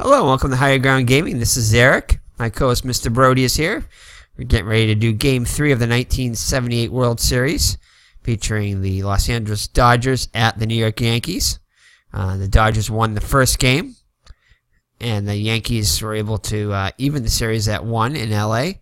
Hello, welcome to Higher Ground Gaming. This is Eric. My co-host Mr. Brody is here. We're getting ready to do Game 3 of the 1978 World Series, featuring the Los Angeles Dodgers at the New York Yankees. The Dodgers won the first game, and the Yankees were able to even the series at 1 in LA.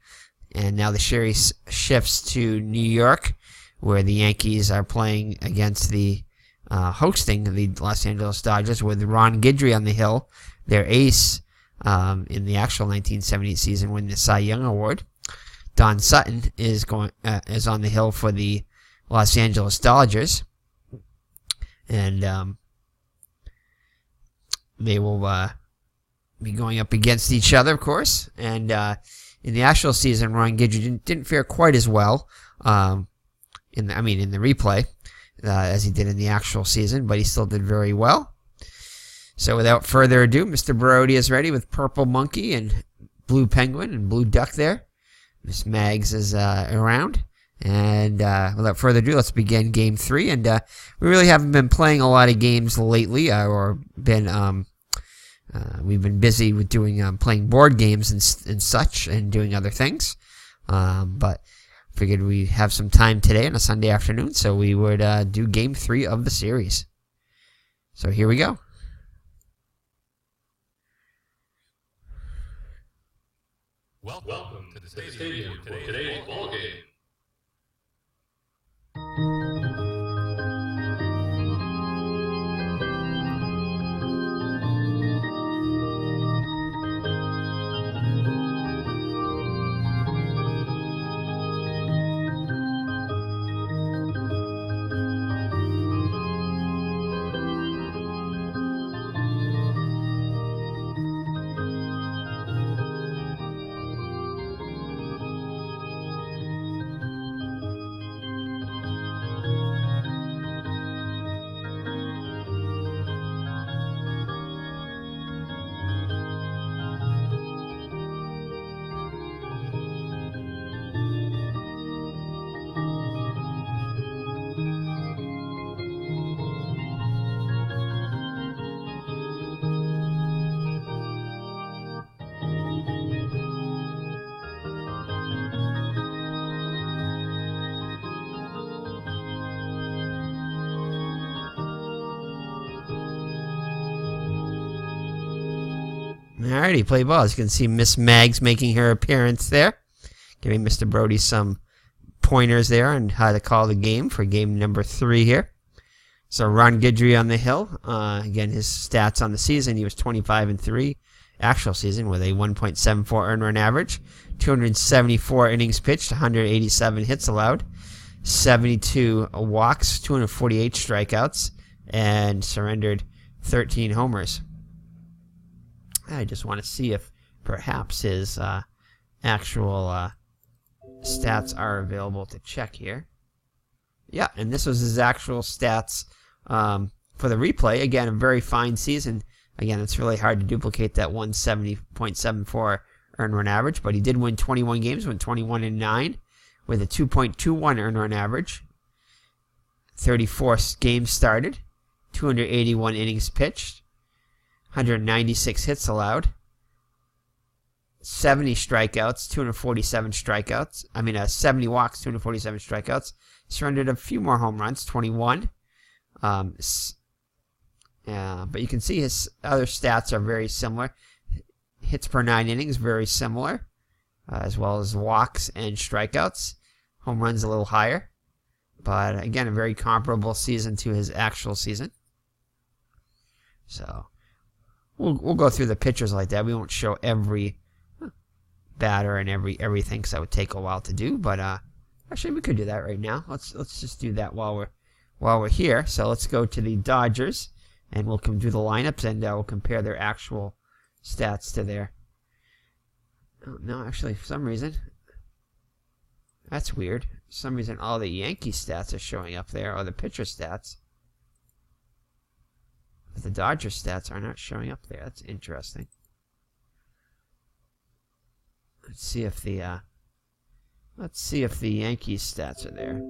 And now the series shifts to New York, where the Yankees are playing against the hosting the Los Angeles Dodgers with Ron Guidry on the hill, their ace in the actual 1978 season, winning the Cy Young Award. Don Sutton is on the hill for the Los Angeles Dodgers, and they will be going up against each other, of course. And in the actual season, Ron Guidry didn't fare quite as well in the replay as he did in the actual season, but he still did very well. So without further ado, Mr. Brody is ready with Purple Monkey and Blue Penguin and Blue Duck there. Miss Mags is around. And without further ado, let's begin Game 3. And we really haven't been playing a lot of games lately, we've been busy with doing playing board games and such, and doing other things. But figured we'd have some time today on a Sunday afternoon, so we would do Game 3 of the series. So here we go. Welcome to the stadium for today's ball game. Alrighty, play ball. As you can see, Miss Mags making her appearance there, giving Mr. Brody some pointers there on how to call the game for game number 3 here. So Ron Guidry on the hill. Again, his stats on the season: he was 25-3, actual season, with a 1.74 earned run average, 274 innings pitched, 187 hits allowed, 72 walks, 248 strikeouts, and surrendered 13 homers. I just want to see if perhaps his actual stats are available to check here. Yeah, and this was his actual stats for the replay. Again, a very fine season. Again, it's really hard to duplicate that 170.74 earned run average, but he did win 21 games, went 21-9 with a 2.21 earned run average. 34 games started, 281 innings pitched, 196 hits allowed, 70 strikeouts, 247 strikeouts. 70 walks, 247 strikeouts. Surrendered a few more home runs, 21. But you can see his other stats are very similar. Hits per 9 innings, very similar, as well as walks and strikeouts. Home runs a little higher. But again, a very comparable season to his actual season. So We'll go through the pitchers like that. We won't show every batter and everything, because that would take a while to do. But actually, we could do that right now. Let's just do that while we're here. So let's go to the Dodgers, and we'll do the lineups, and we'll compare their actual stats to their. Oh, no, actually, for some reason, that's weird. For some reason, all the Yankee stats are showing up there, or the pitcher stats. But the Dodger stats are not showing up there. That's interesting. Let's see if the Yankees stats are there.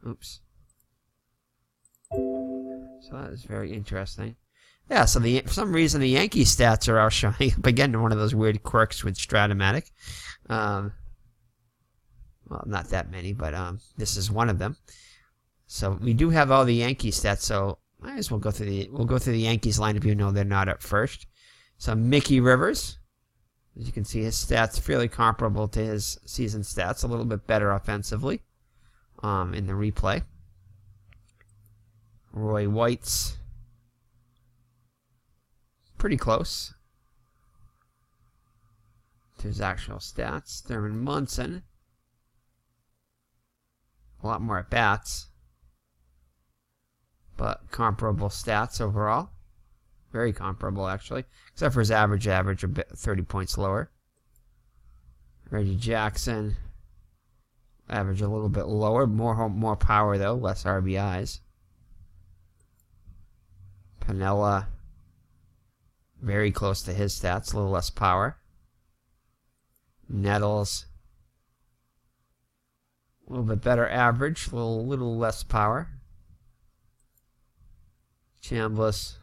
Oops. So that is very interesting. Yeah, so for some reason the Yankee stats are all showing up again. One of those weird quirks with Strat-o-matic. Well, not that many, but this is one of them. So we do have all the Yankee stats. So might as well go through the Yankees lineup, even though they're not up first. So Mickey Rivers, as you can see, his stats fairly comparable to his season stats, a little bit better offensively in the replay. Roy White's pretty close to his actual stats. Thurman Munson, a lot more at bats, but comparable stats overall. Very comparable, actually, except for his average a bit 30 points lower. Reggie Jackson, average a little bit lower, more power though, less RBIs. Piniella, very close to his stats, a little less power. Nettles, a little bit better average, a little less power. Chambliss,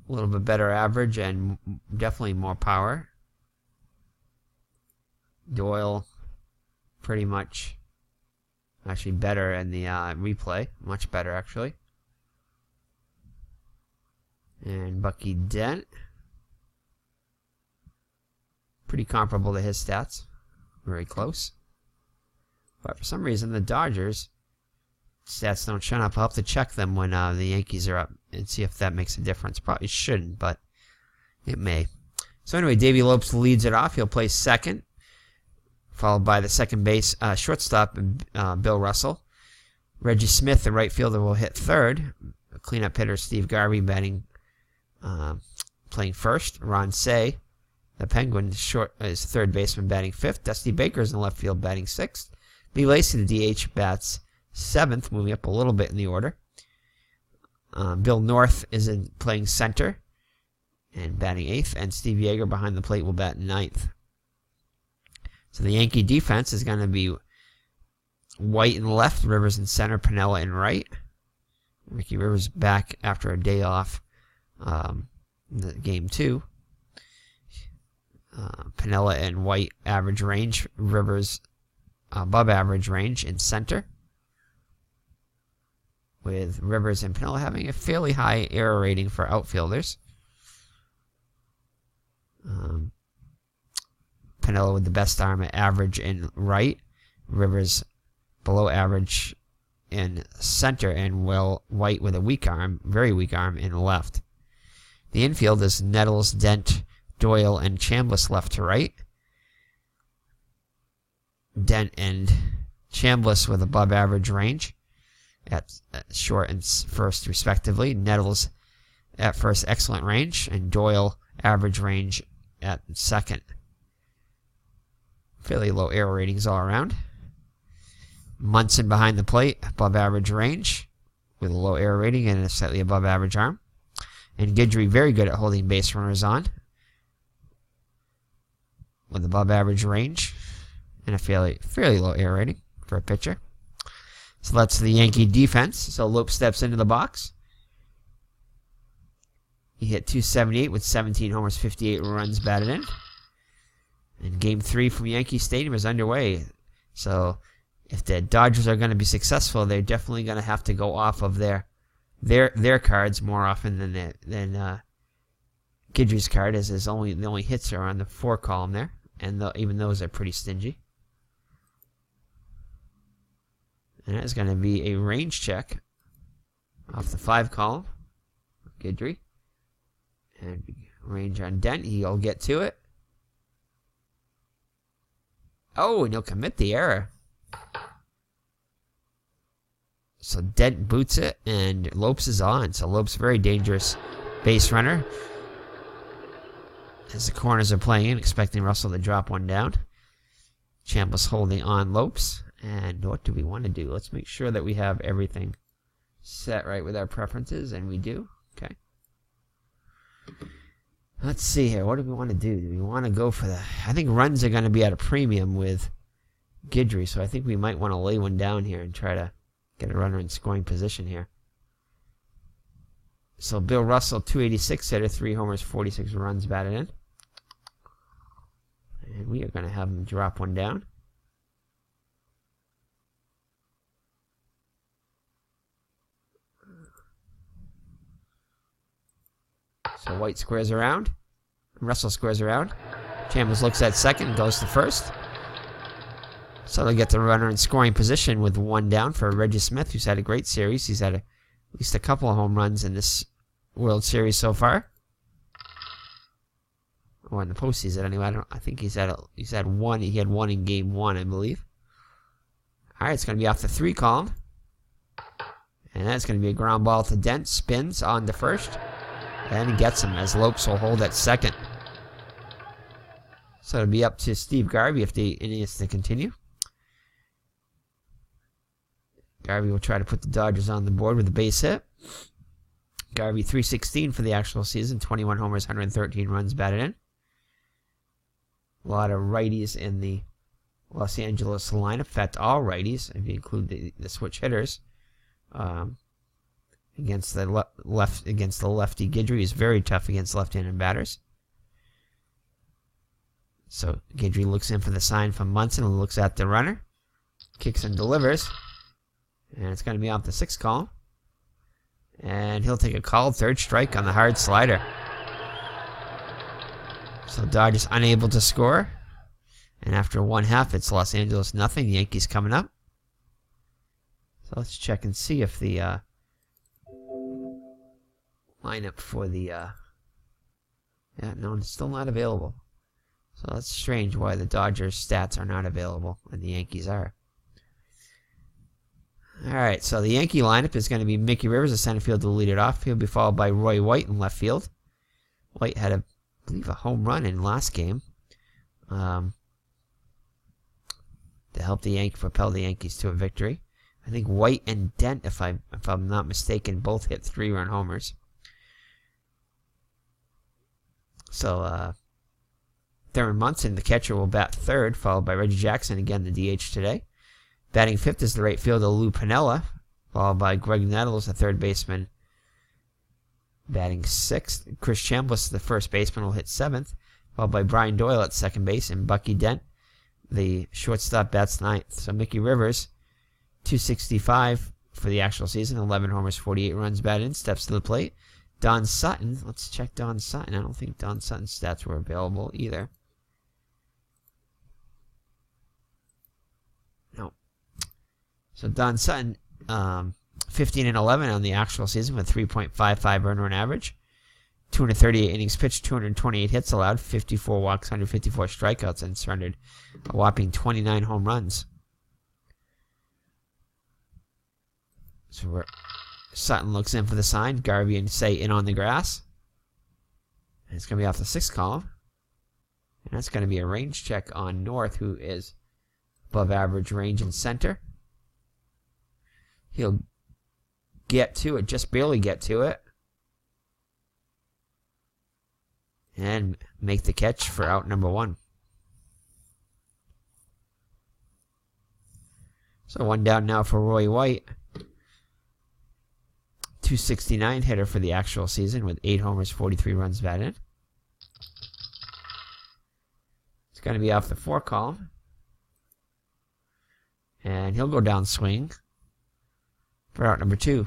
a little bit better average and definitely more power. Doyle, pretty much actually better in the replay, much better actually. And Bucky Dent, pretty comparable to his stats, very close. But for some reason the Dodgers stats don't show up. I'll have to check them when the Yankees are up and see if that makes a difference. Probably shouldn't, but it may. So anyway, Davey Lopes leads it off. He'll play second, followed by the second base shortstop, Bill Russell. Reggie Smith, the right fielder, will hit third. Cleanup hitter Steve Garvey playing first. Ron Say, the Penguin, is third baseman, batting fifth. Dusty Baker's in left field, batting sixth. Lee Lacy, the DH, bats seventh, moving up a little bit in the order. Bill North is playing center and batting eighth, and Steve Yeager behind the plate will bat ninth. So the Yankee defense is going to be White in left, Rivers in center, Piniella in right. Mickey Rivers back after a day off in the game 2. Piniella and White average range, Rivers above average range in center, with Rivers and Piniella having a fairly high error rating for outfielders. Piniella with the best arm at average in right, Rivers below average in center, and White with a weak arm, very weak arm, in left. The infield is Nettles, Dent, Doyle, and Chambliss left to right. Dent and Chambliss with above average range at short and first respectively. Nettles at first, excellent range, and Doyle average range at second. Fairly low error ratings all around. Munson behind the plate, above average range with a low error rating and a slightly above average arm. And Guidry very good at holding base runners on with above average range and a fairly low error rating for a pitcher. So that's the Yankee defense. So Lope steps into the box. He hit .278 with 17 homers, 58 runs batted in. And Game 3 from Yankee Stadium is underway. So if the Dodgers are going to be successful, they're definitely going to have to go off of their cards more often than Guidry's card, as the only hits are on the 4 column there, and even those are pretty stingy. And that is going to be a range check off the 5 column of Guidry. And range on Dent, he'll get to it. Oh, and he'll commit the error. So Dent boots it, and Lopes is on. So Lopes, very dangerous base runner. As the corners are playing in, expecting Russell to drop one down. Chambliss holding on Lopes. And what do we want to do? Let's make sure that we have everything set right with our preferences, and we do. Okay. Let's see here. What do we want to do? Do we want to go for the... I think runs are going to be at a premium with Guidry, so I think we might want to lay one down here and try to get a runner in scoring position here. So Bill Russell, 286 hitter, 3 homers, 46 runs batted in. And we are going to have him drop one down. So White squares around. Russell squares around. Chambers looks at second and goes to first. So they get the runner in scoring position with one down for Reggie Smith, who's had a great series. He's had at least a couple of home runs in this World Series so far. Or in the postseason, anyway. I think he's had one. He had one in Game 1, I believe. All right, it's going to be off the 3 column. And that's going to be a ground ball to Dent. Spins on to first. And he gets him as Lopes will hold at second. So it'll be up to Steve Garvey if he needs to continue. Garvey will try to put the Dodgers on the board with a base hit. Garvey 316 for the actual season. 21 homers, 113 runs batted in. A lot of righties in the Los Angeles lineup. In fact, all righties, if you include the switch hitters. Against the lefty Guidry is very tough against left-handed batters. So Guidry looks in for the sign from Munson and looks at the runner. Kicks and delivers. And it's going to be off the 6th column. And he'll take a called 3rd strike on the hard slider. So Dodgers unable to score. And after 1/2, it's Los Angeles nothing. The Yankees coming up. So let's check and see if the lineup for the no, it's still not available. So that's strange why the Dodgers stats are not available and the Yankees are. Alright, so the Yankee lineup is going to be Mickey Rivers, the center field, to lead it off. He'll be followed by Roy White in left field. White had, I believe, a home run in last game to help propel the Yankees to a victory. I think White and Dent, if I'm not mistaken, both hit 3-run homers. So, Thurman Munson, the catcher, will bat 3rd, followed by Reggie Jackson, again the DH today. Batting 5th is the right fielder Lou Piniella, followed by Greg Nettles, the 3rd baseman, batting 6th. Chris Chambliss, the 1st baseman, will hit 7th, followed by Brian Doyle at 2nd base, and Bucky Dent, the shortstop, bats 9th. So Mickey Rivers, 265 for the actual season, 11 homers, 48 runs batted in, steps to the plate. Don Sutton, let's check Don Sutton. I don't think Don Sutton's stats were available either. No. So Don Sutton, 15 and 11 on the actual season with 3.55 earned run average. 238 innings pitched, 228 hits allowed, 54 walks, 154 strikeouts, and surrendered a whopping 29 home runs. So Sutton looks in for the sign. Garvey and Say in on the grass. And it's going to be off the 6th column. And that's going to be a range check on North, who is above average range in center. He'll get to it, just barely get to it. And make the catch for out number 1. So 1 down now for Roy White. 269 hitter for the actual season with 8 homers, 43 runs batted in. It's going to be off the 4 column. And he'll go down swing for out number 2.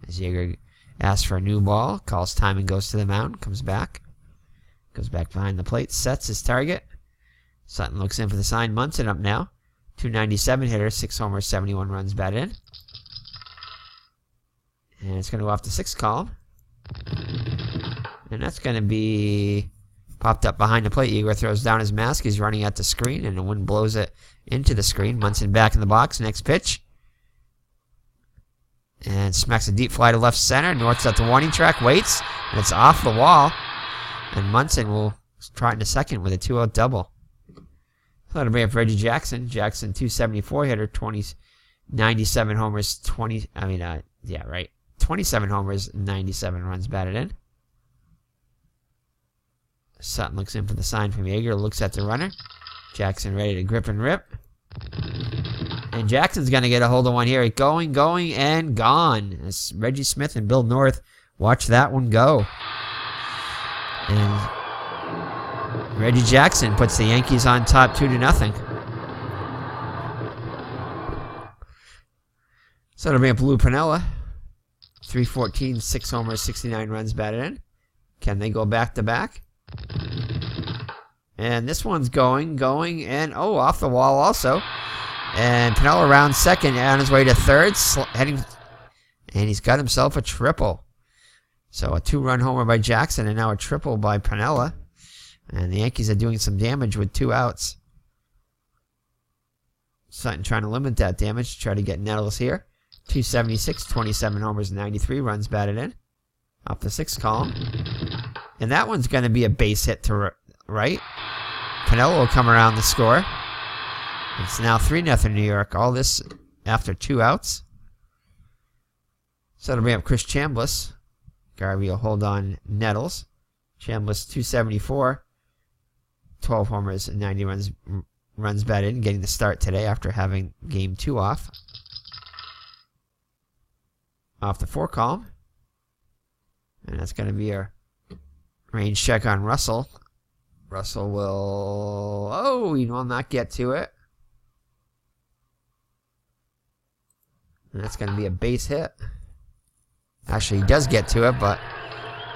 As Yeager asks for a new ball, calls time and goes to the mound, comes back. Goes back behind the plate, sets his target. Sutton looks in for the sign. Munson up now. 297 hitter, 6 homers, 71 runs batted in. And it's going to go off the 6th column. And that's going to be popped up behind the plate. Yeager throws down his mask. He's running at the screen, and the wind blows it into the screen. Munson back in the box. Next pitch. And smacks a deep fly to left center. North's at the warning track. Waits. And it's off the wall. And Munson will try it in a second with a 2-out double. So that'll bring up Reggie Jackson. Jackson, 274 hitter, 97 homers, 27 homers, 97 runs batted in. Sutton looks in for the sign from Yeager, looks at the runner. Jackson ready to grip and rip. And Jackson's going to get a hold of one here. Going, and gone. As Reggie Smith and Bill North watch that one go. And Reggie Jackson puts the Yankees on top 2-0. So it'll bring up Lou Piniella. 314, 6 homers, 69 runs batted in. Can they go back-to-back? And this one's going, and off the wall also. And Piniella around second, on his way to third, heading, and he's got himself a triple. So a 2-run homer by Jackson, and now a triple by Piniella. And the Yankees are doing some damage with 2 outs. Sutton trying to limit that damage, try to get Nettles here. 276, 27 homers, 93 runs batted in. Off the 6th column. And that one's going to be a base hit to right. Piniella will come around the score. It's now 3-0 New York. All this after 2 outs. So it'll bring up Chris Chambliss. Garvey will hold on Nettles. Chambliss 274. 12 homers and 90 runs batted in. Getting the start today after having game 2 off. Off the 4 column. And that's going to be a range check on Russell. Russell will... Oh, he will not get to it. And that's going to be a base hit. Actually, he does get to it, but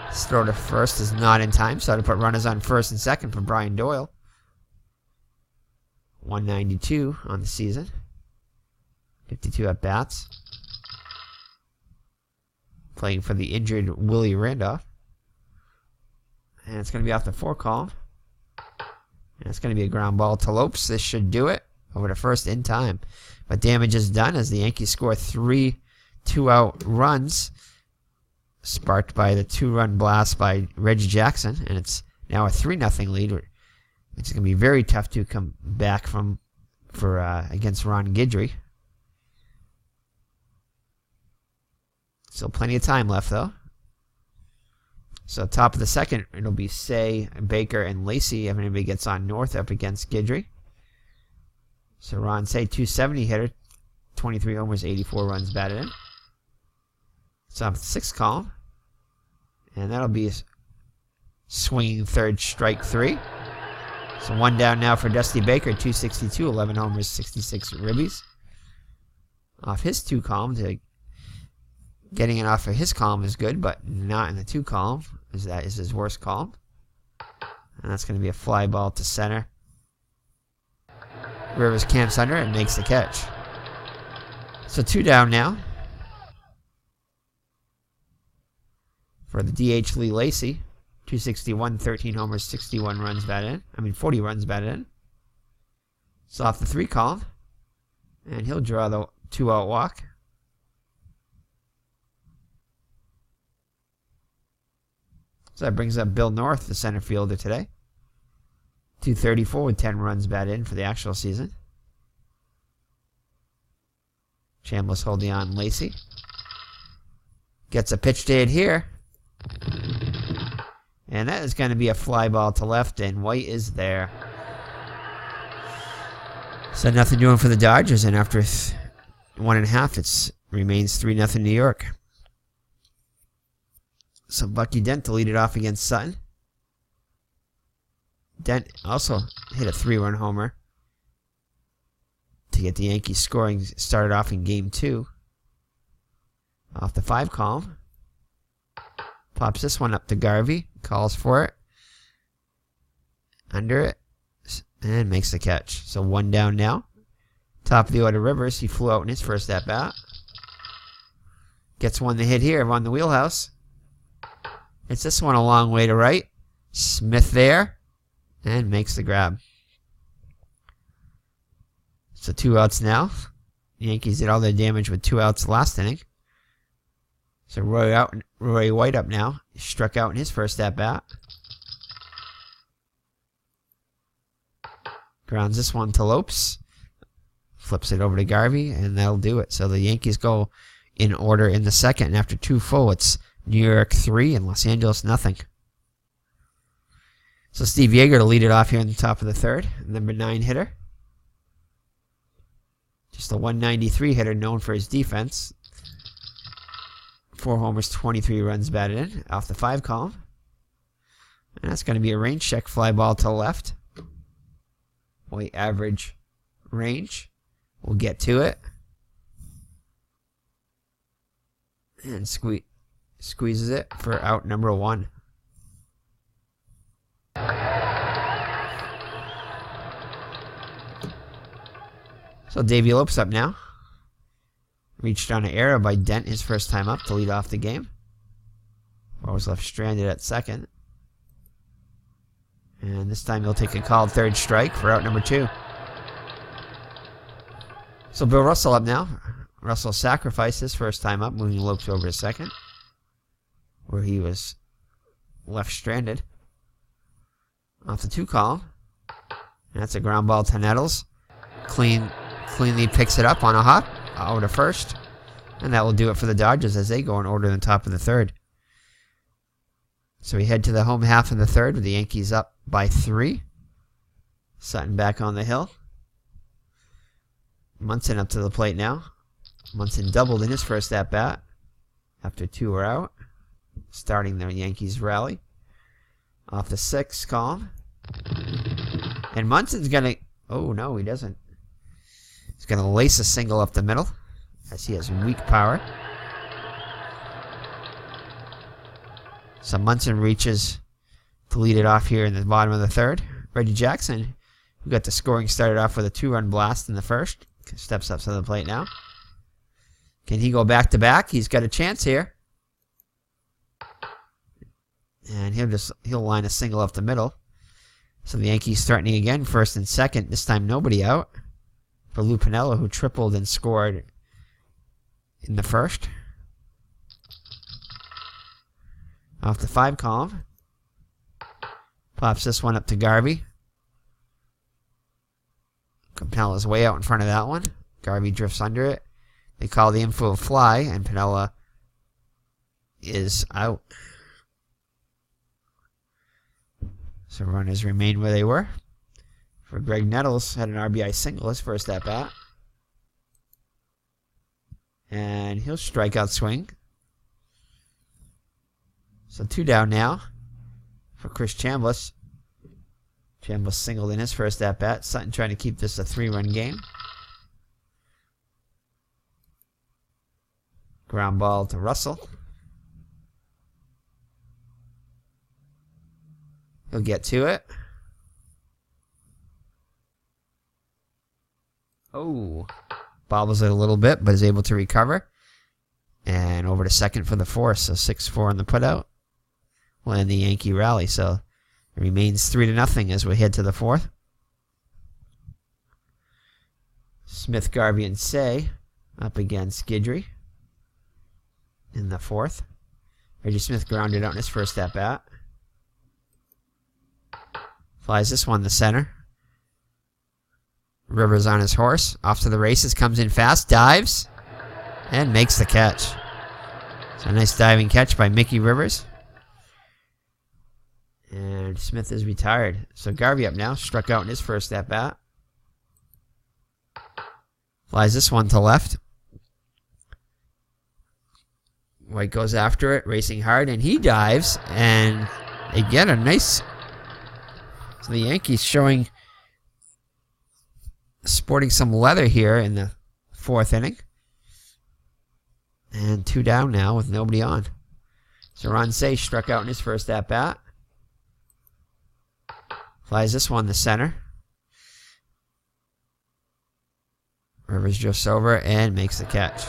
his throw to first is not in time. So to put runners on first and second for Brian Doyle. 192 on the season. 52 at-bats. Playing for the injured Willie Randolph. And it's going to be off the 4 column. And it's going to be a ground ball to Lopes. This should do it. Over to first in time. But damage is done as the Yankees score 3 2-out runs. Sparked by the 2-run blast by Reggie Jackson. And it's now a 3-0 lead. It's going to be very tough to come back from against Ron Guidry. Still plenty of time left, though. So top of the second, it'll be Say, Baker, and Lacey if anybody gets on North up against Guidry. So Ron Say, 270 hitter, 23 homers, 84 runs batted in. So up the 6th column. And that'll be a swinging third, strike 3. So 1 down now for Dusty Baker, 262, 11 homers, 66 ribbies. Off his 2 columns, getting it off of his column is good, but not in the 2 column, as that is his worst column. And that's going to be a fly ball to center. Rivers camps under and makes the catch. So 2 down now. For the DH Lee Lacey, 261, 13 homers, 61 runs batted in. 40 runs batted in. So off the 3 column. And he'll draw the 2-out walk. So that brings up Bill North, the center fielder today. 234 with 10 runs batted in for the actual season. Chambliss holding on Lacey. Gets a pitch to hit here. And that is going to be a fly ball to left, and White is there. So nothing doing for the Dodgers, and after 1.5, it remains 3-0 New York. So Bucky Dent to lead it off against Sutton. Dent also hit a 3-run homer to get the Yankees scoring started off in game 2. Off the 5 column. Pops this one up to Garvey. Calls for it. Under it. And makes the catch. So 1 down now. Top of the order, Rivers. He flew out in his first at-bat. Gets one to hit here on the wheelhouse. It's this one a long way to right. Smith there. And makes the grab. So 2 outs now. The Yankees did all their damage with 2 outs last inning. So Roy White up now. He struck out in his first at-bat. Grounds this one to Lopes. Flips it over to Garvey, and that'll do it. So the Yankees go in order in the second. And after 2 full, it's New York 3 and Los Angeles nothing. So Steve Yeager to lead it off here in the top of the 3rd. Number 9 hitter. Just a 193 hitter known for his defense. 4 homers, 23 runs batted in off the 5 column. And that's going to be a range check fly ball to the left. Way average range. We'll get to it. And squeezes it for out number 1. So Davey Lopes up now. Reached on an error by Dent his first time up to lead off the game. Ball was left stranded at second. And this time he'll take a called third strike for out number 2. So Bill Russell up now. Russell sacrificed his first time up, moving Lopes over to second, where he was left stranded. Off the 2 column. And that's a ground ball to Nettles. Cleanly picks it up on a hop over to first. And that will do it for the Dodgers as they go in order in the top of the 3rd. So we head to the home half of the 3rd with the Yankees up by 3. Sutton back on the hill. Munson up to the plate now. Munson doubled in his first at-bat after 2 were out, starting the Yankees rally. Off the 6th column. And Munson's going to... Oh, no, he doesn't. He's going to lace a single up the middle as he has weak power. So Munson reaches to lead it off here in the bottom of the 3rd. Reggie Jackson, who got the scoring started off with a 2-run blast in the 1st, steps up to the plate now. Can he go back-to-back? He's got a chance here. And he'll line a single up the middle. So the Yankees threatening again, 1st and 2nd. This time nobody out for Lou Piniella, who tripled and scored in the 1st. Off the 5 column. Pops this one up to Garvey. Pinella's way out in front of that one. Garvey drifts under it. They call the infield fly, and Piniella is out. So runners remain where they were. For Greg Nettles, had an RBI single his first at bat. And he'll strike out swing. So 2 down now for Chris Chambliss. Chambliss singled in his first at bat. Sutton trying to keep this a 3-run game. Ground ball to Russell. He'll get to it. Oh, bobbles it a little bit, but is able to recover. And over to second for the 4th, so 6-4 on the putout. We'll end the Yankee rally, so it remains 3-0 as we head to the 4th. Smith, Garvey, and Say up against Guidry in the 4th. Reggie Smith grounded out in his first at-bat. Flies this one to center. Rivers on his horse. Off to the races. Comes in fast. Dives. And makes the catch. So a nice diving catch by Mickey Rivers. And Smith is retired. So Garvey up now. Struck out in his first at-bat. Flies this one to left. White goes after it. Racing hard. And he dives. And they get a nice... So the Yankees sporting some leather here in the 4th inning. And 2 down now with nobody on. So Ron Say struck out in his first at-bat. Flies this one to center. Rivers drifts over and makes the catch.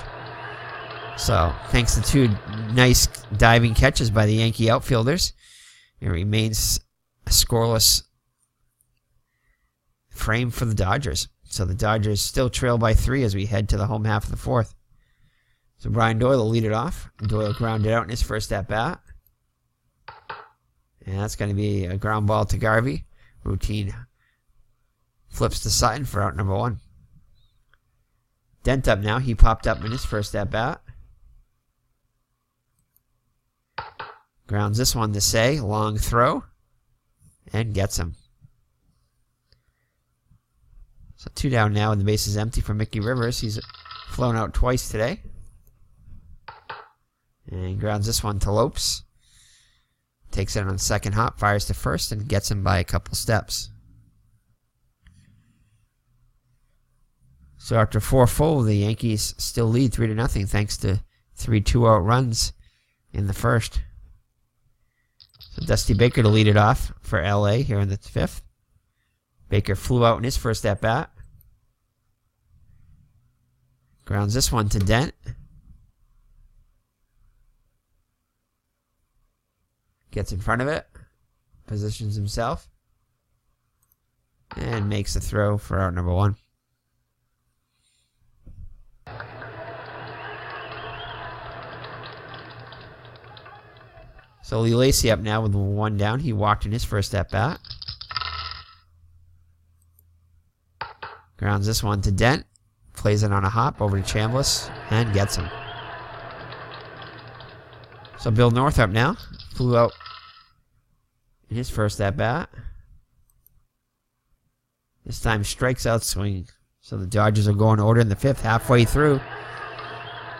So thanks to 2 nice diving catches by the Yankee outfielders, it remains a scoreless frame for the Dodgers. So the Dodgers still trail by 3 as we head to the home half of the 4th. So Brian Doyle will lead it off. Doyle grounded out in his first at-bat. And that's going to be a ground ball to Garvey. Routine flips to Sutton for out number 1. Dent up now. He popped up in his first at-bat. Grounds this one to Say. Long throw. And gets him. So 2 down now and the base is empty for Mickey Rivers. He's flown out twice today. And grounds this one to Lopes. Takes it on the second hop, fires to first, and gets him by a couple steps. So after 4 full, the Yankees still lead 3-0 thanks to 3 2-out runs in the first. So Dusty Baker to lead it off for LA here in the 5th. Baker flew out in his first at-bat. Grounds this one to Dent. Gets in front of it. Positions himself. And makes the throw for out number 1. So Lee Lacy up now with 1 down. He walked in his first at-bat. Grounds this one to Dent. Plays it on a hop over to Chambliss and gets him. So Bill North up now. Flew out in his first at-bat. This time strikes out swinging. So the Dodgers are going to order in the 5th. Halfway through,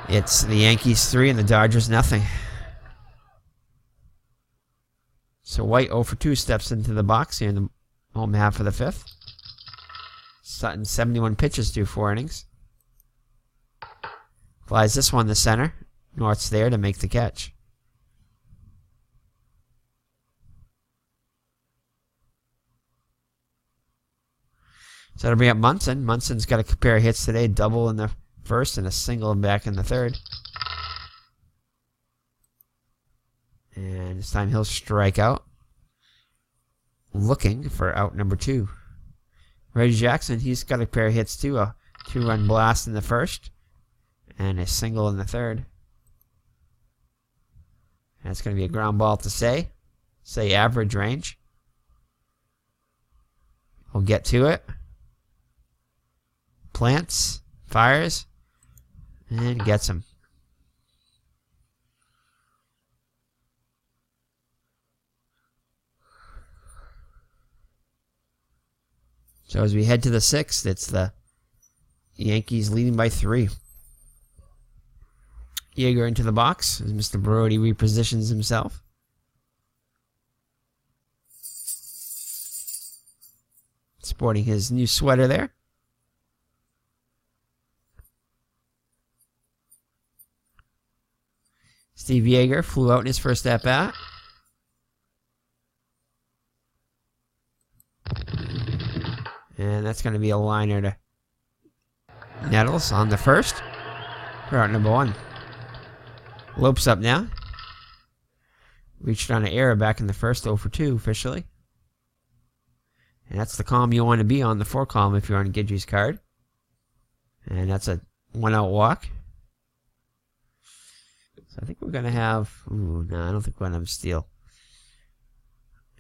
it's the Yankees 3 and the Dodgers nothing. So White 0 for 2 steps into the box here in the home half of the 5th. Sutton 71 pitches through 4 innings. Flies this one to center. North's there to make the catch. So that'll bring up Munson. Munson's got a pair of hits today. Double in the first and a single back in the 3rd. And this time he'll strike out. Looking for out number 2. Reggie Jackson, he's got a pair of hits too. A 2-run blast in the first. And a single in the 3rd. That's going to be a ground ball to Say. Say average range. We'll get to it. Plants. Fires. And gets him. So as we head to the 6th, it's the Yankees leading by 3. Yeager into the box as Mr. Brody repositions himself. Sporting his new sweater there. Steve Yeager flew out in his first at-bat. And that's going to be a liner to Nettles on the first. For out number 1. Lopes up now. Reached on an error back in the first, 0 for 2 officially. And that's the column you want to be on, the 4 column if you're on Guidry's card. And that's a 1-out walk. So I think we're going to have... Ooh, no, I don't think we're going to have steal.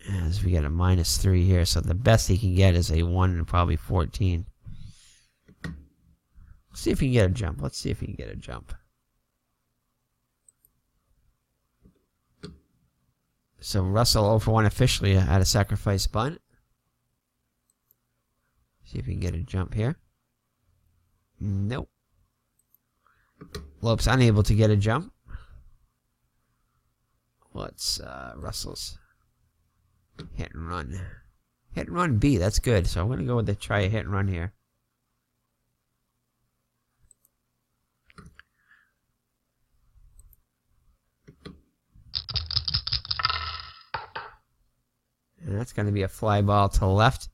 As we get a -3 here, so the best he can get is a 1 and probably 14. Let's see if he can get a jump. Let's see if he can get a jump. So Russell 0 for 1 officially at a sacrifice bunt. See if he can get a jump here. Nope. Lopes unable to get a jump. What's Russell's hit and run? Hit and run B, that's good. So I'm going to go with the try a hit and run here. And that's going to be a fly ball to the left.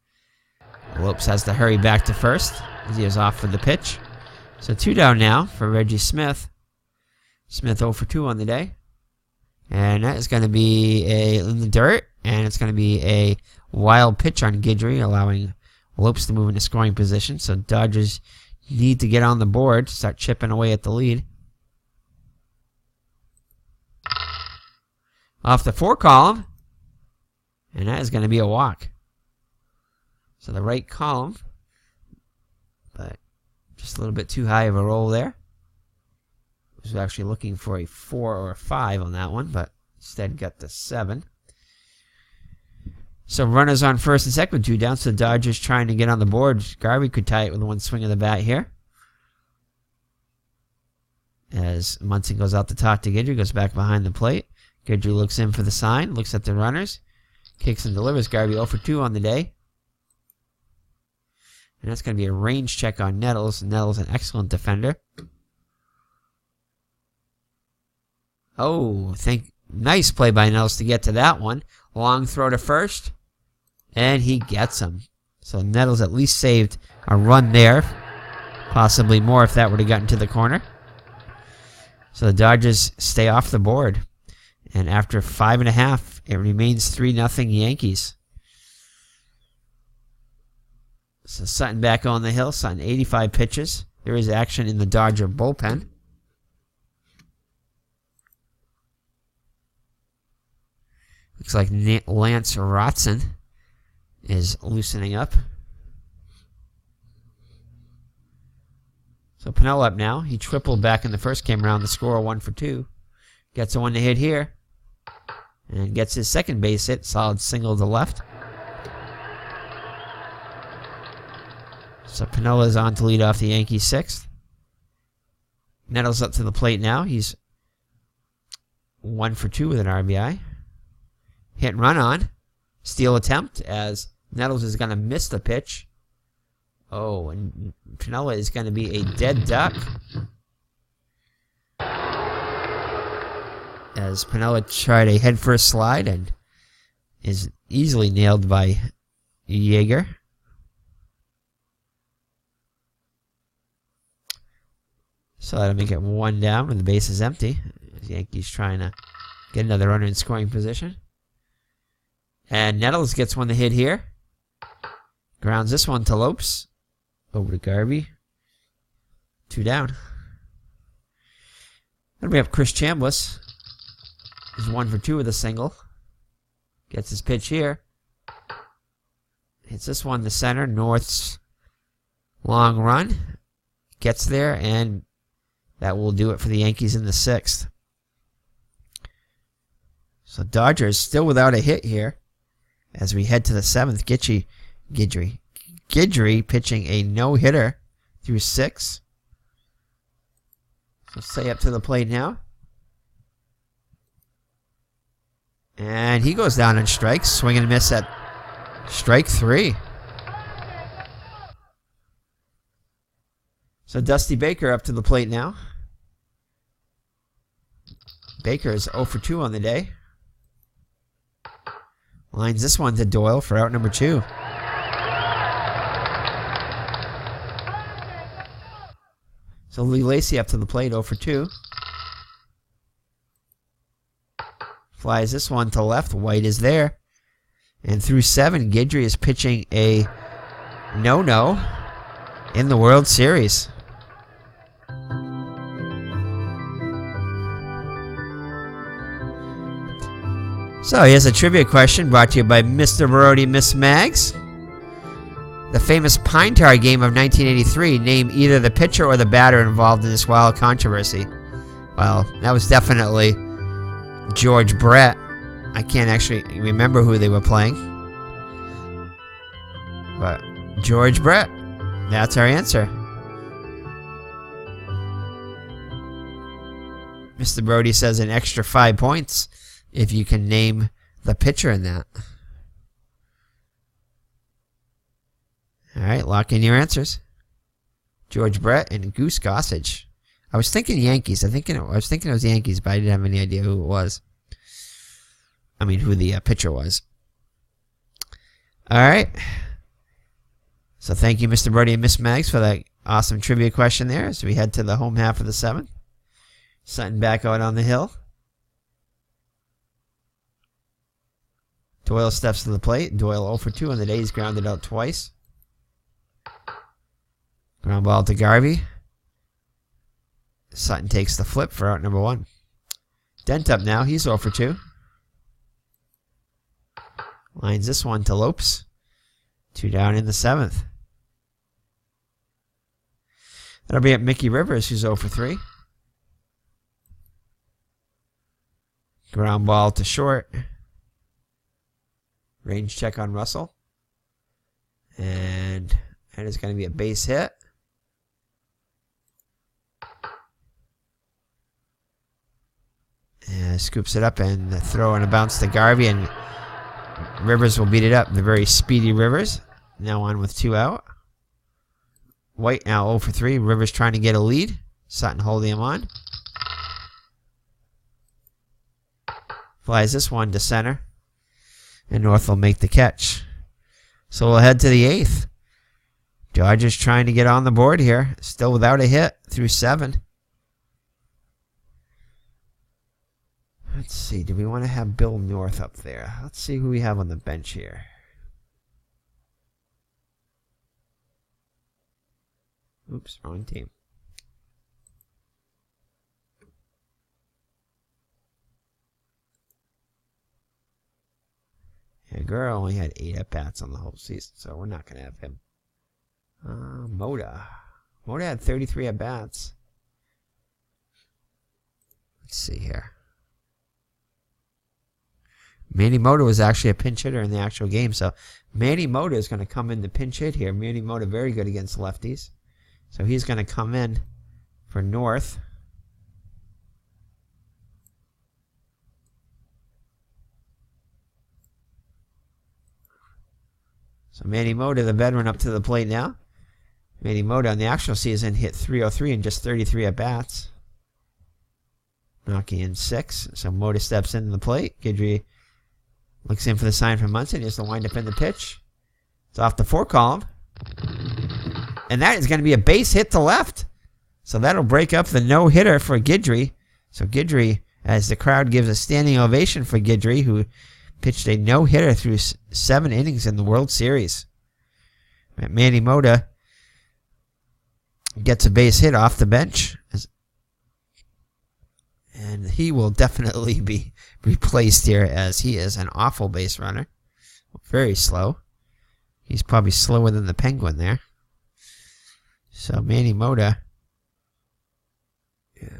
Lopes has to hurry back to first as he is off for the pitch. So 2 down now for Reggie Smith. Smith 0 for 2 on the day. And that is going to be in the dirt. And it's going to be a wild pitch on Guidry, allowing Lopes to move into scoring position. So Dodgers need to get on the board to start chipping away at the lead. Off the 4 column. And that is going to be a walk. So the right column, but just a little bit too high of a roll there. I was actually looking for a 4 or a 5 on that one, but instead got the 7. So runners on first and second with 2 down. So the Dodgers trying to get on the board. Garvey could tie it with one swing of the bat here. As Munson goes out to talk to Guidry, goes back behind the plate. Guidry looks in for the sign, looks at the runners, kicks and delivers. Garvey 0 for 2 on the day. And that's going to be a range check on Nettles. Nettles, an excellent defender. Oh, nice play by Nettles to get to that one. Long throw to first. And he gets him. So Nettles at least saved a run there. Possibly more if that would have gotten to the corner. So the Dodgers stay off the board. And after 5.5, it remains 3-0 Yankees. So Sutton back on the hill. Sutton 85 pitches. There is action in the Dodger bullpen. Looks like Lance Rotson is loosening up. So Pennell up now. He tripled back in the first, came around the score 1 for 2. Gets a one to hit here. And gets his second base hit. Solid single to left. So Pennell is on to lead off the Yankees 6th. Nettles up to the plate now. He's 1 for 2 with an RBI. Hit and run on. Steal attempt as Nettles is going to miss the pitch. Oh, and Piniella is going to be a dead duck. As Piniella tried a headfirst slide and is easily nailed by Yeager. So that'll make it 1 down when the base is empty. The Yankees trying to get another runner in scoring position. And Nettles gets one to hit here. Grounds this one to Lopes. Over to Garvey. 2 down. That'll be up Chris Chambliss. He's 1 for 2 with a single. Gets his pitch here. Hits this one to center. North's long run. Gets there, and that will do it for the Yankees in the 6th. So Dodgers still without a hit here. As we head to the 7th, Guidry pitching a no-hitter through 6. So stay up to the plate now. And he goes down on strikes. Swing and miss at strike 3. So Dusty Baker up to the plate now. Baker is 0 for 2 on the day. Lines this one to Doyle for out number 2. So Lee Lacy up to the plate, 0 for 2. Flies this one to left. White is there. And through 7, Guidry is pitching a no-no in the World Series. So here's a trivia question brought to you by Mr. Brody, Miss Mags. The famous Pine Tar game of 1983, name either the pitcher or the batter involved in this wild controversy. Well, that was definitely George Brett. I can't actually remember who they were playing. But George Brett. That's our answer. Mr. Brody says an extra 5 points if you can name the pitcher in that. All right, lock in your answers. George Brett and Goose Gossage. I was thinking Yankees. I was thinking it was Yankees, but I didn't have any idea who it was. I mean, who the pitcher was. All right. So thank you, Mr. Brody and Miss Mags, for that awesome trivia question there as we head to the home half of the 7th. Sutton back out on the hill. Doyle steps to the plate. Doyle 0 for 2 on the day. He's grounded out twice. Ground ball to Garvey. Sutton takes the flip for out number 1. Dent up now. He's 0 for 2. Lines this one to Lopes. 2 down in the 7th. That'll be at Mickey Rivers, who's 0 for 3. Ground ball to short. Range check on Russell. And that is going to be a base hit. And scoops it up and throw and a bounce to Garvey, and Rivers will beat it up. The very speedy Rivers. Now on with 2 out. White now 0 for 3. Rivers trying to get a lead. Sutton holding him on. Flies this one to center. And North will make the catch. So we'll head to the 8th. Dodgers trying to get on the board here. Still without a hit through 7. Let's see. Do we want to have Bill North up there? Let's see who we have on the bench here. Oops, wrong team. Yeah, Gurr only had 8 at-bats on the whole season, so we're not going to have him. Moda. Moda had 33 at-bats. Let's see here. Manny Moda was actually a pinch hitter in the actual game, so Manny Moda is going to come in to pinch hit here. Manny Moda very good against lefties. So he's going to come in for North. So Manny Moda, the veteran, up to the plate now. Manny Moda in the actual season hit .303 in just 33 at-bats. Knocking in 6. So Moda steps into the plate. Guidry looks in for the sign from Munson. He has to wind up in the pitch. It's off the 4 column. And that is going to be a base hit to left. So that'll break up the no-hitter for Guidry. So Guidry, as the crowd gives a standing ovation for Guidry, who pitched a no-hitter through 7 innings in the World Series. Manny Moda gets a base hit off the bench. And he will definitely be replaced here, as he is an awful base runner. Very slow. He's probably slower than the Penguin there. So Manny Moda. Yeah.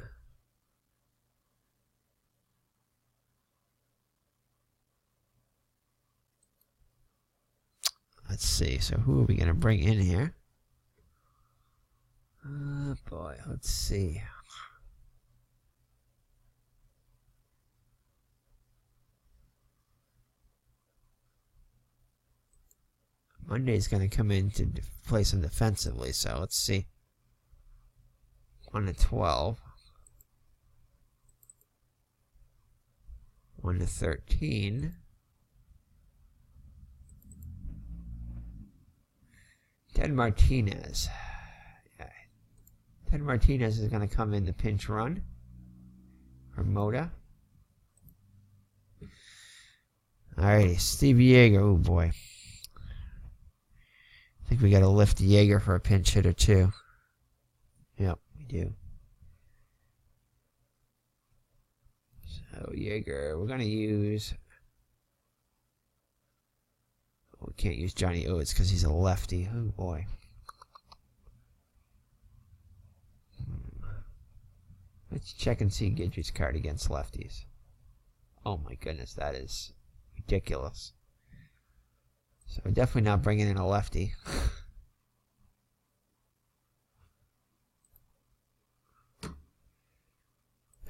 Let's see. So who are we going to bring in here? Boy, let's see. Monday's going to come in to play some defensively, so let's see. 1 to 12. 1 to 13. Ted Martinez. Yeah. Ted Martinez is going to come in to pinch run for Moda. Alrighty, Steve Yeager. Oh boy. I think we got to lift Yeager for a pinch hitter too. Yep, we do. So Yeager, we're going to use... We can't use Johnny Oates because he's a lefty. Oh boy. Let's check and see Guidry's card against lefties. Oh my goodness, that is ridiculous. So we're definitely not bringing in a lefty.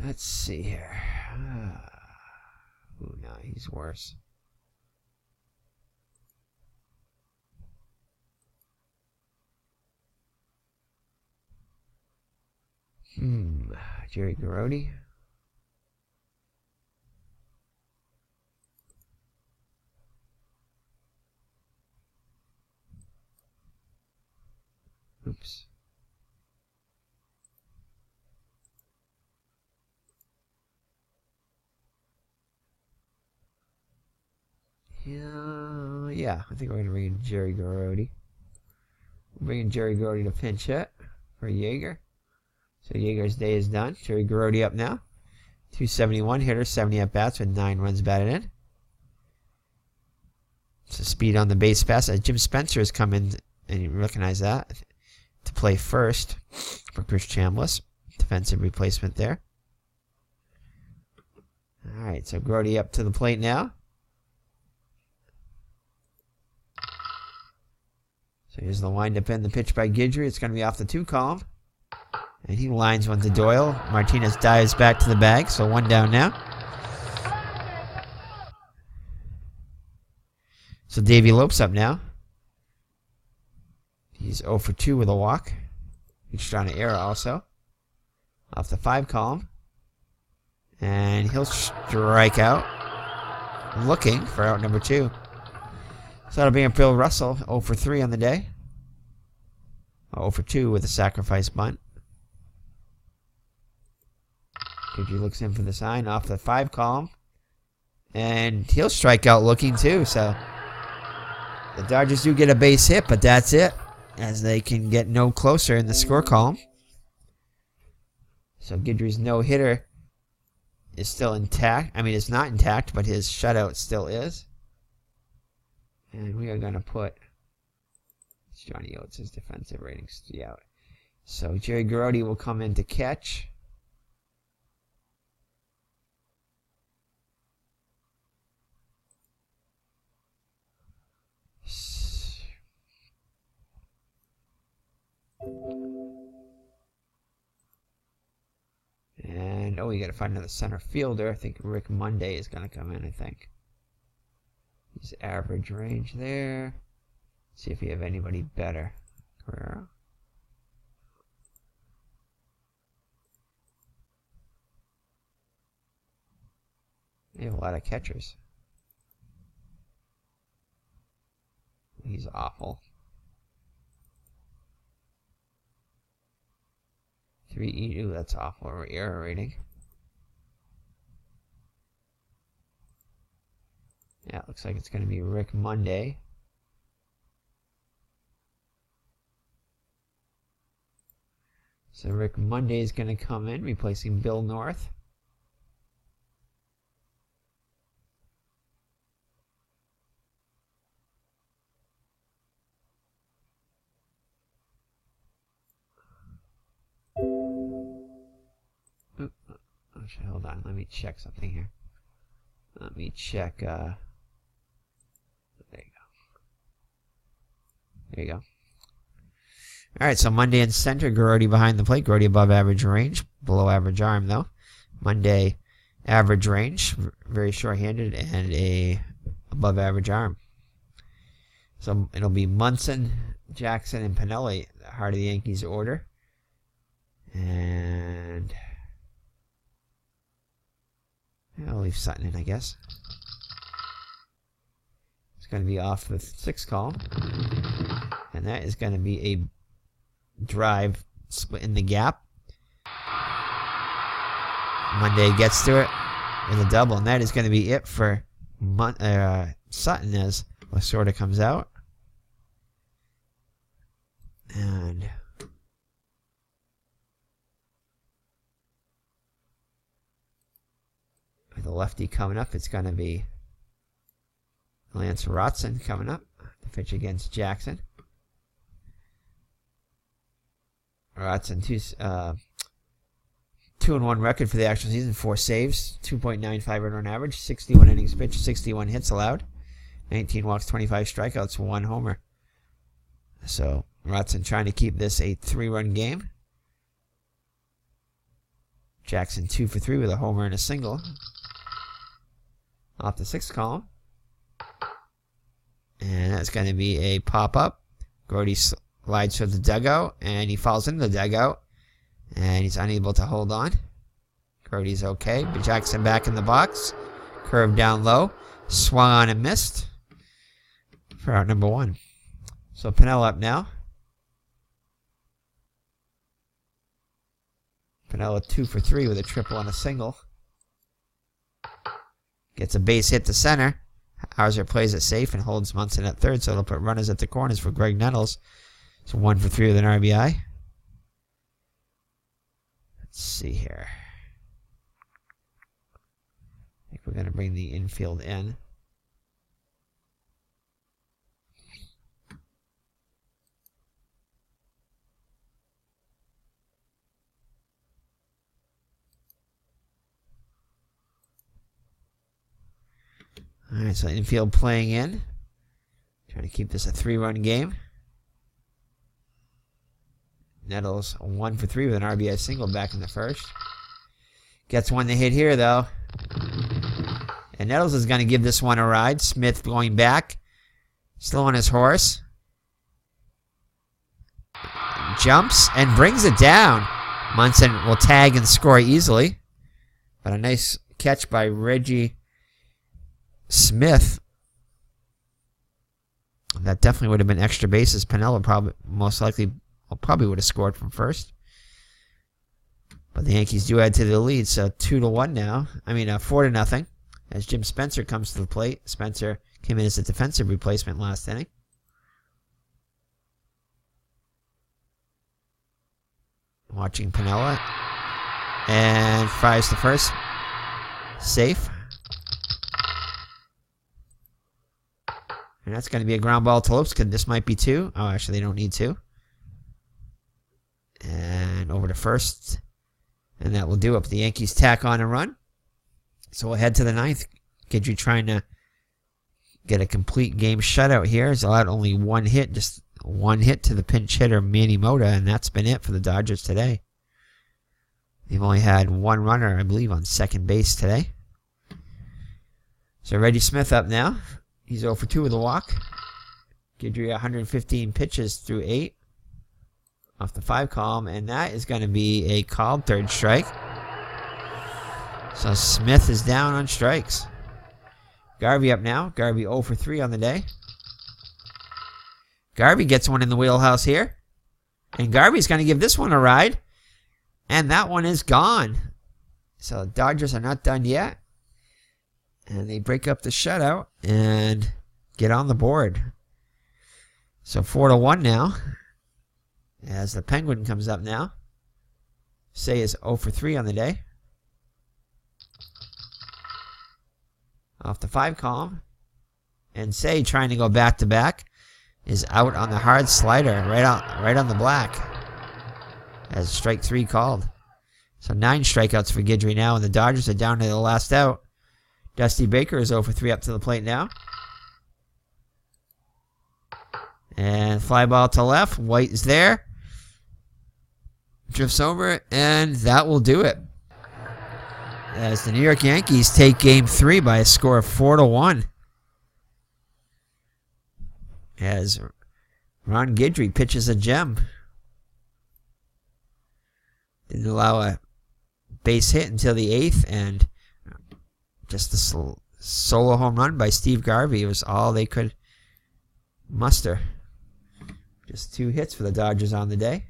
Let's see here. Oh no, he's worse. Jerry Garodi. Oops. Yeah, I think we're going to bring in Jerry Garodi. We're bringing Jerry Garodi to pinch hit for Yeager. So Yeager's day is done. Jerry Garodi up now. 271 hitter, 70 at-bats with 9 runs batted in. So speed on the base pass. Jim Spencer has come in, and you recognize that, to play first for Chris Chambliss. Defensive replacement there. Alright, so Garodi up to the plate now. So here's the windup in the pitch by Guidry. It's going to be off the 2 column. And he lines one to Doyle. Martinez dives back to the bag, so 1 down now. So Davey Lopes up now. He's 0 for 2 with a walk. He's trying to error also. Off the 5 column. And he'll strike out. Looking for out number 2. So that'll be Bill Russell, 0 for 3 on the day. 0 for 2 with a sacrifice bunt. Guidry looks in for the sign off the 5 column. And he'll strike out looking too. So the Dodgers do get a base hit, but that's it. As they can get no closer in the score column. So Guidry's no-hitter is still intact. I mean, it's not intact, but his shutout still is. And we are going to put Johnny Oates' defensive ratings out. So Jerry Garrotti will come in to catch. And, we got to find another center fielder. I think Rick Monday is going to come in, I think. He's average range there. See if we have anybody better. Carrera. They have a lot of catchers. He's awful. 3E, ooh, that's awful. Error rating. Yeah, it looks like it's going to be Rick Monday. So Rick Monday is going to come in, replacing Bill North. Hold on, let me check something here. Let me check, there you go. There you go. Alright, so Monday in center, Garrotti behind the plate. Garrotti above average range, below average arm though. Monday, average range, very short-handed, and a above average arm. So it'll be Munson, Jackson, and Pinelli, the heart of the Yankees order. And I'll leave Sutton in, I guess. It's going to be off the 6 column. And that is going to be a drive split in the gap. Monday gets to it with a double. And that is going to be it for Sutton as Lasorda comes out. And with the lefty coming up, it's going to be Lance Rotson coming up to pitch against Jackson. Rotson, 2-1 record for the actual season, 4 saves, 2.95 earned average, 61 innings pitched, 61 hits allowed, 19 walks, 25 strikeouts, 1 homer. So Rotson trying to keep this a 3-run game. Jackson 2 for 3 with a homer and a single. Off the 6th column. And that's going to be a pop-up. Garrotti slides to the dugout, and he falls into the dugout, and he's unable to hold on. Garrotti's okay, but Jackson back in the box. Curve down low. Swung on and missed for out number 1. So Pinella up now. Pinella 2 for 3 with a triple and a single. Gets a base hit to center. Hauser plays it safe and holds Munson at third, so it'll put runners at the corners for Greg Nettles. So 1 for 3 with an RBI. Let's see here. I think we're going to bring the infield in. Alright, so infield playing in. Trying to keep this a 3-run game. Nettles 1 for 3 with an RBI single back in the first. Gets one to hit here, though. And Nettles is going to give this one a ride. Smith going back. Still on his horse. Jumps and brings it down. Munson will tag and score easily. But a nice catch by Reggie Smith. That definitely would have been extra bases. Piniella probably would have scored from first. But the Yankees do add to the lead, so 2-1 now. 4-0. As Jim Spencer comes to the plate. Spencer came in as a defensive replacement last inning. Watching Piniella. And fires to first. Safe. And that's going to be a ground ball to Lopes. This might be 2. Oh, actually, they don't need 2. And over to first. And that will do it. The Yankees tack on a run. So we'll head to the 9th. Guidry trying to get a complete game shutout here. He's allowed only one hit. Just one hit to the pinch hitter, Manny Mota. And that's been it for the Dodgers today. They've only had one runner, I believe, on second base today. So Reggie Smith up now. He's 0 for 2 with a walk. Guidry 115 pitches through 8. Off the 5 column. And that is going to be a called third strike. So Smith is down on strikes. Garvey up now. Garvey 0 for 3 on the day. Garvey gets one in the wheelhouse here. And Garvey's going to give this one a ride. And that one is gone. So the Dodgers are not done yet. And they break up the shutout and get on the board. So 4-1 now. As the Penguin comes up now. Say is 0 for 3 on the day. Off the 5 column. And Say, trying to go back to back, is out on the hard slider, right on the black. As strike 3 called. So 9 strikeouts for Guidry now, and the Dodgers are down to the last out. Dusty Baker is 0 for 3 up to the plate now. And fly ball to left. White is there. Drifts over, and that will do it. As the New York Yankees take Game 3 by a score of 4-1. As Ron Guidry pitches a gem. Didn't allow a base hit until the 8th, and just a solo home run by Steve Garvey was all they could muster. Just 2 hits for the Dodgers on the day.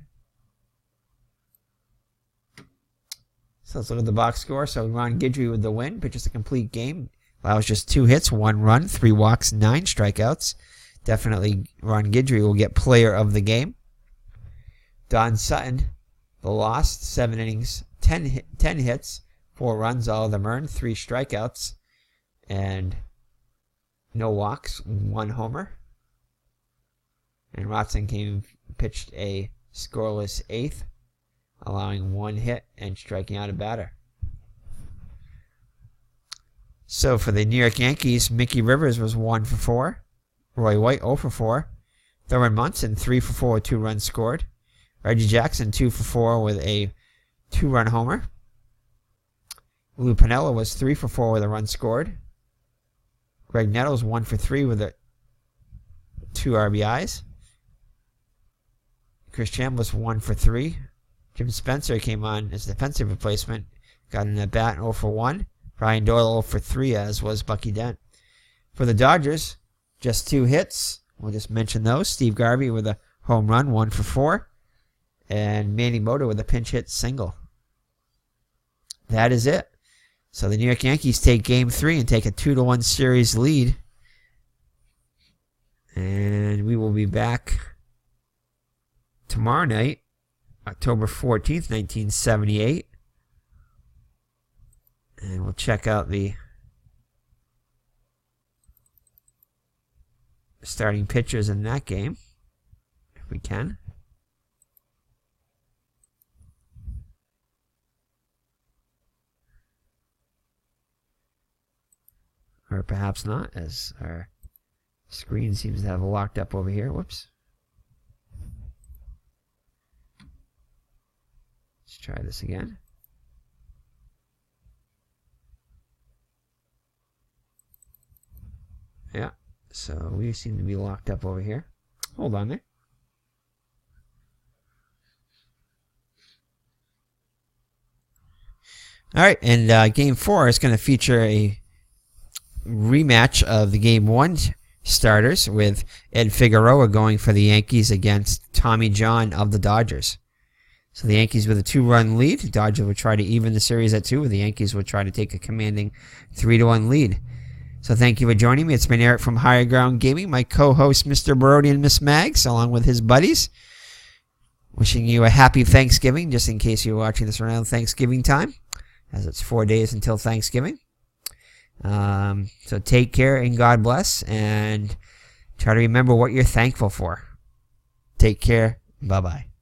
So let's look at the box score. So Ron Guidry with the win, pitches a complete game. Allows just 2 hits, 1 run, 3 walks, 9 strikeouts. Definitely Ron Guidry will get player of the game. Don Sutton, the lost, 7 innings, 10 hits, 4 runs, all of them earned, 3 strikeouts, and no walks, 1 homer. And Rotson pitched a scoreless 8th, allowing 1 hit and striking out a batter. So for the New York Yankees, Mickey Rivers was 1 for 4. Roy White 0 for 4. Thurman Munson 3 for 4 with 2 runs scored. Reggie Jackson 2 for 4 with a 2-run homer. Lou Piniella was 3 for 4 with a run scored. Greg Nettles 1 for 3 with 2 RBIs. Chris Chambliss 1 for 3. Jim Spencer came on as defensive replacement. Got an at-bat 0 for 1. Brian Doyle 0 for 3, as was Bucky Dent. For the Dodgers, just 2 hits. We'll just mention those. Steve Garvey with a home run, 1 for 4. And Manny Mota with a pinch hit single. That is it. So the New York Yankees take Game 3 and take a 2-1 series lead. And we will be back tomorrow night, October 14th, 1978. And we'll check out the starting pitchers in that game, if we can. Or perhaps not, as our screen seems to have locked up over here. Whoops. try this again. Yeah, so we seem to be locked up over here. Hold on there. All right, and Game 4 is going to feature a rematch of the Game 1 starters with Ed Figueroa going for the Yankees against Tommy John of the Dodgers. So the Yankees with a 2-run lead. The Dodgers would try to even the series at 2, and the Yankees would try to take a commanding 3-1 lead. So thank you for joining me. It's been Eric from Higher Ground Gaming, my co-host Mr. Brody and Miss Mags, along with his buddies. Wishing you a happy Thanksgiving, just in case you're watching this around Thanksgiving time, as it's 4 days until Thanksgiving. So take care and God bless, and try to remember what you're thankful for. Take care. Bye-bye.